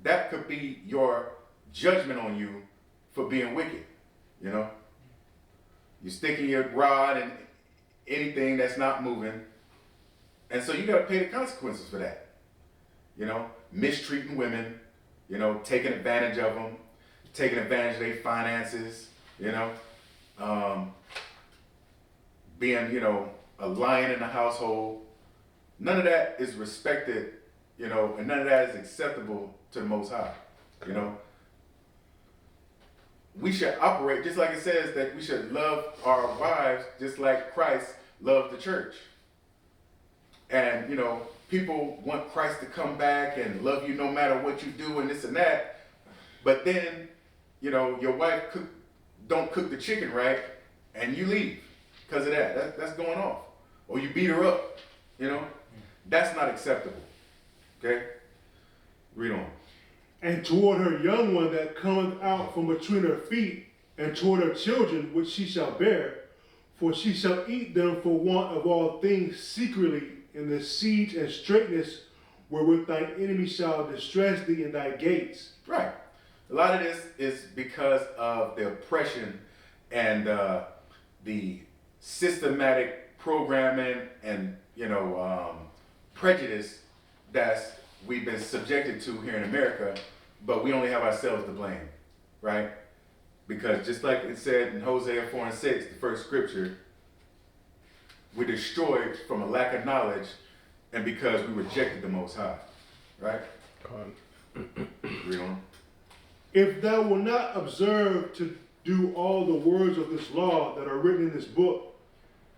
that could be your judgment on you for being wicked. You know, you're sticking your rod in anything that's not moving, and so you got to pay the consequences for that. You know, mistreating women, you know, taking advantage of them, taking advantage of their finances, you know, being, you know, a lion in the household. None of that is respected, you know, and none of that is acceptable to the Most High, you know. We should operate, just like it says that we should love our wives just like Christ loved the church. And, you know, people want Christ to come back and love you no matter what you do and this and that. But then, you know, your wife don't cook the chicken right and you leave because of that. That's going off. Or you beat her up, you know. That's not acceptable. Okay? Read on. And toward her young one that cometh out from between her feet, and toward her children which she shall bear, for she shall eat them for want of all things secretly in the siege and straitness wherewith thine enemy shall distress thee in thy gates. Right. A lot of this is because of the oppression and the systematic programming and, you know, prejudice that's we've been subjected to here in America, but we only have ourselves to blame, right? Because just like it said in Hosea 4 and 6, the first scripture, we're destroyed from a lack of knowledge and because we rejected the Most High, right? Read on. If thou wilt not observe to do all the words of this law that are written in this book,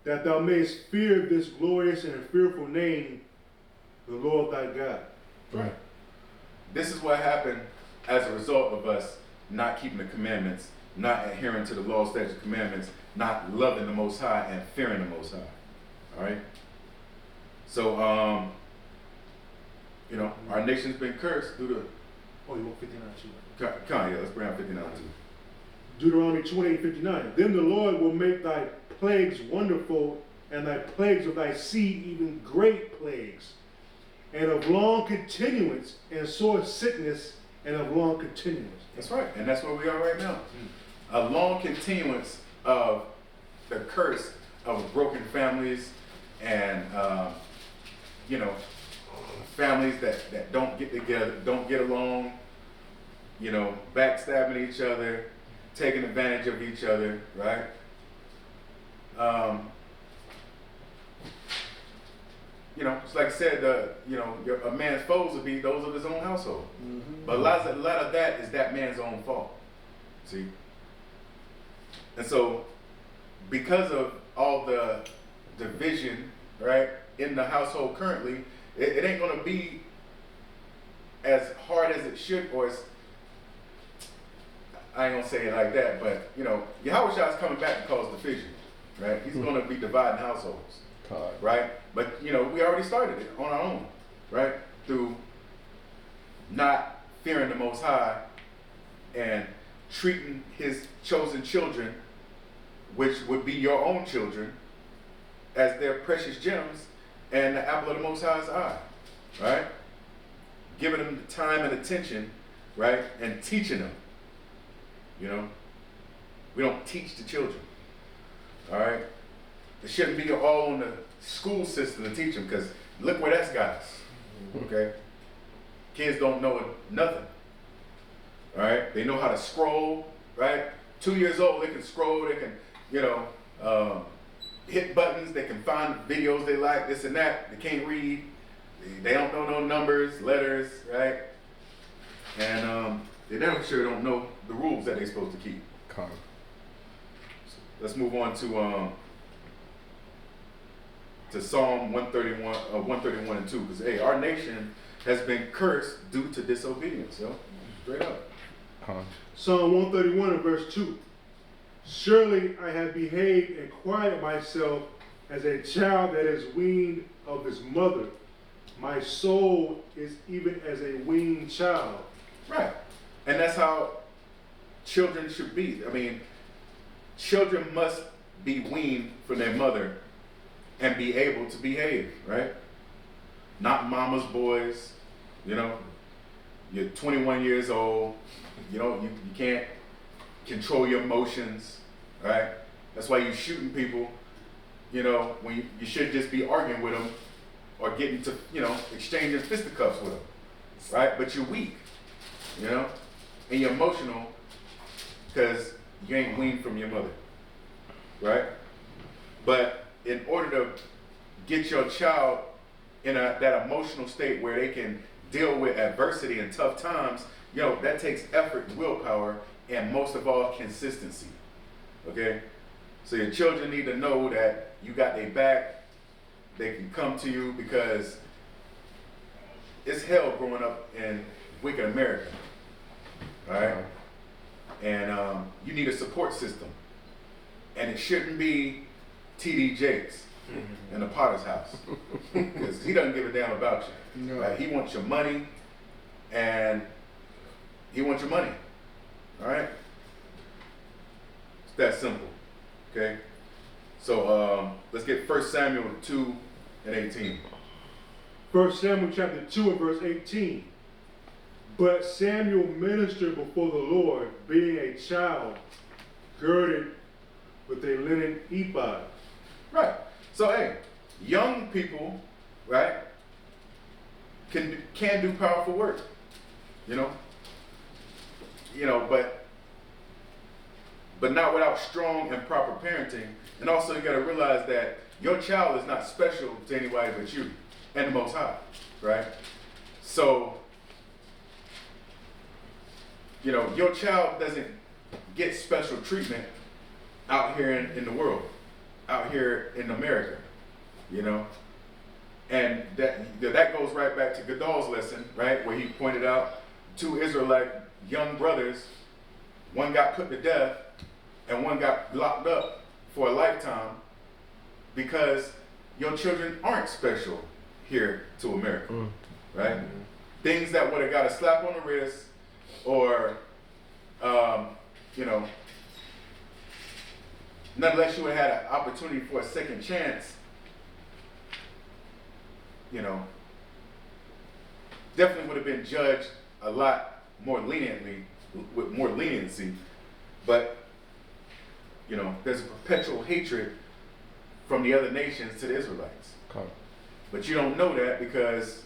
that thou mayest fear this glorious and fearful name, the Lord thy God. Right. This is what happened as a result of us not keeping the commandments, not adhering to the law, statutes, commandments, not loving the Most High and fearing the Most High. All right. So, you know, our nation's been cursed through the. Oh, you want 59 too? Yeah, let's bring out 59 too. Deuteronomy 28:59. Then the Lord will make thy plagues wonderful, and thy plagues of thy seed even great plagues, and of long continuance, and sore sickness, and of long continuance. That's right, and that's where we are right now. A long continuance of the curse of broken families and, you know, families that don't get together, don't get along, you know, backstabbing each other, taking advantage of each other, right? You know, it's like I said, you know, a man's foes would be those of his own household. Mm-hmm. But a lot of that is that man's own fault. See? And so, because of all the division, right, in the household currently, it ain't going to be as hard as it should, or as, I ain't going to say it like that, but, you know, Yahushua is coming back to cause division, right? He's going to be dividing households. Right? But, you know, we already started it on our own, right? Through not fearing the Most High and treating his chosen children, which would be your own children, as their precious gems and the apple of the Most High's eye, right? Giving them the time and attention, right? And teaching them, you know? We don't teach the children, all right? It shouldn't be all on the school system to teach them, because look where that's got us, okay? Kids don't know nothing, all right? They know how to scroll, right? 2 years old, they can scroll, they can, you know, hit buttons, they can find videos they like, this and that. They can't read, they don't know no numbers, letters, right? And they damn sure don't know the rules that they're supposed to keep. So let's move on to Psalm 131 and 2, because hey, our nation has been cursed due to disobedience, yo. Straight up. Psalm 131 and verse 2. Surely I have behaved and quieted myself as a child that is weaned of his mother. My soul is even as a weaned child. Right. And that's how children should be. I mean, children must be weaned from their mother and be able to behave, right? Not mama's boys, you know. You're 21 years old. You can't control your emotions, right? That's why you're shooting people, when you should just be arguing with them or getting to, exchanging fisticuffs with them, right? But you're weak, and you're emotional because you ain't weaned from your mother, right? But in order to get your child in that emotional state where they can deal with adversity and tough times, that takes effort and willpower, and most of all, consistency. Okay? So your children need to know that you got their back. They can come to you because it's hell growing up in wicked America. All right? And you need a support system. And it shouldn't be T.D. Jakes in the Potter's house. Because he doesn't give a damn about you. No. Right? He wants your money, and he wants your money. All right? It's that simple. Okay? So let's get 1 Samuel 2 and 18. 1 Samuel chapter 2 and verse 18. But Samuel ministered before the Lord, being a child, girded with a linen ephod. Right. So, hey, young people, right, can do powerful work, but not without strong and proper parenting. And also, you got to realize that your child is not special to anybody but you and the Most High, right? So, your child doesn't get special treatment out here in the world, out here in America, and that goes right back to Godal's lesson, right, where he pointed out 2 Israelite young brothers, one got put to death and one got locked up for a lifetime because your children aren't special here to America, right? Things that would have got a slap on the wrist or, not unless you had an opportunity for a second chance, definitely would have been judged a lot more leniently, with more leniency. But, there's a perpetual hatred from the other nations to the Israelites. Okay. But you don't know that because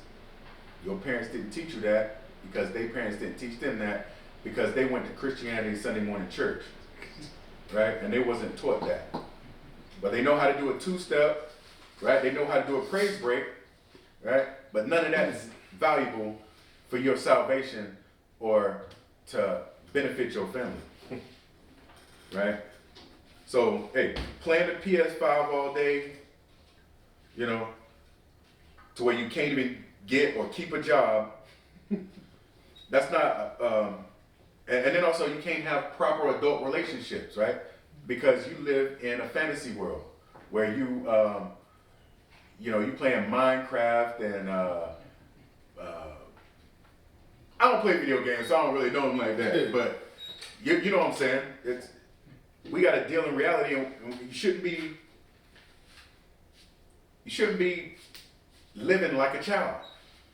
your parents didn't teach you that, because their parents didn't teach them that, because they went to Christianity Sunday morning church. Right? And they wasn't taught that. But they know how to do a 2-step, right? They know how to do a praise break, right? But none of that is valuable for your salvation or to benefit your family, right? So, hey, playing the PS5 all day, to where you can't even get or keep a job, that's not, and then also you can't have proper adult relationships, right? Because you live in a fantasy world where you playing Minecraft and I don't play video games, so I don't really know them like that. But you know what I'm saying? We got to deal in reality, and you shouldn't be living like a child,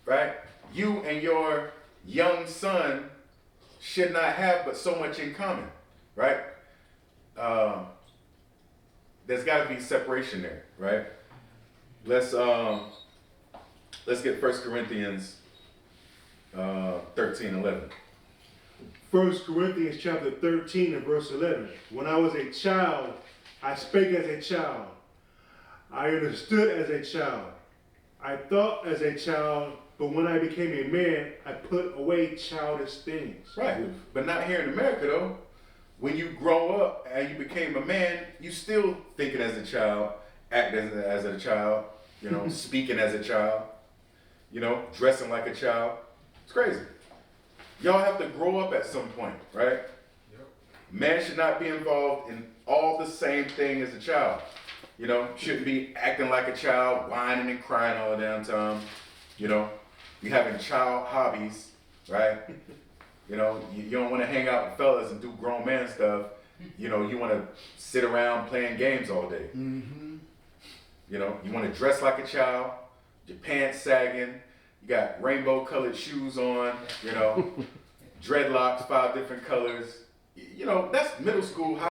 right? You and your young son should not have but so much in common, right? There's got to be separation there, right? Let's get 1 Corinthians 13:11. 1 Corinthians chapter 13 and verse 11. When I was a child, I spake as a child. I understood as a child. I thought as a child, but when I became a man, I put away childish things. Right, but not here in America though. When you grow up and you became a man, you still thinking as a child, acting as a child, speaking as a child, dressing like a child. It's crazy. Y'all have to grow up at some point, right? Yep. Man should not be involved in all the same thing as a child. Shouldn't be acting like a child, whining and crying all the damn time. You having child hobbies, right? You don't want to hang out with fellas and do grown man stuff. You want to sit around playing games all day. Mm-hmm. You want to dress like a child, your pants sagging, You got rainbow colored shoes on, you know, dreadlocks, 5 different colors. You know, that's middle school.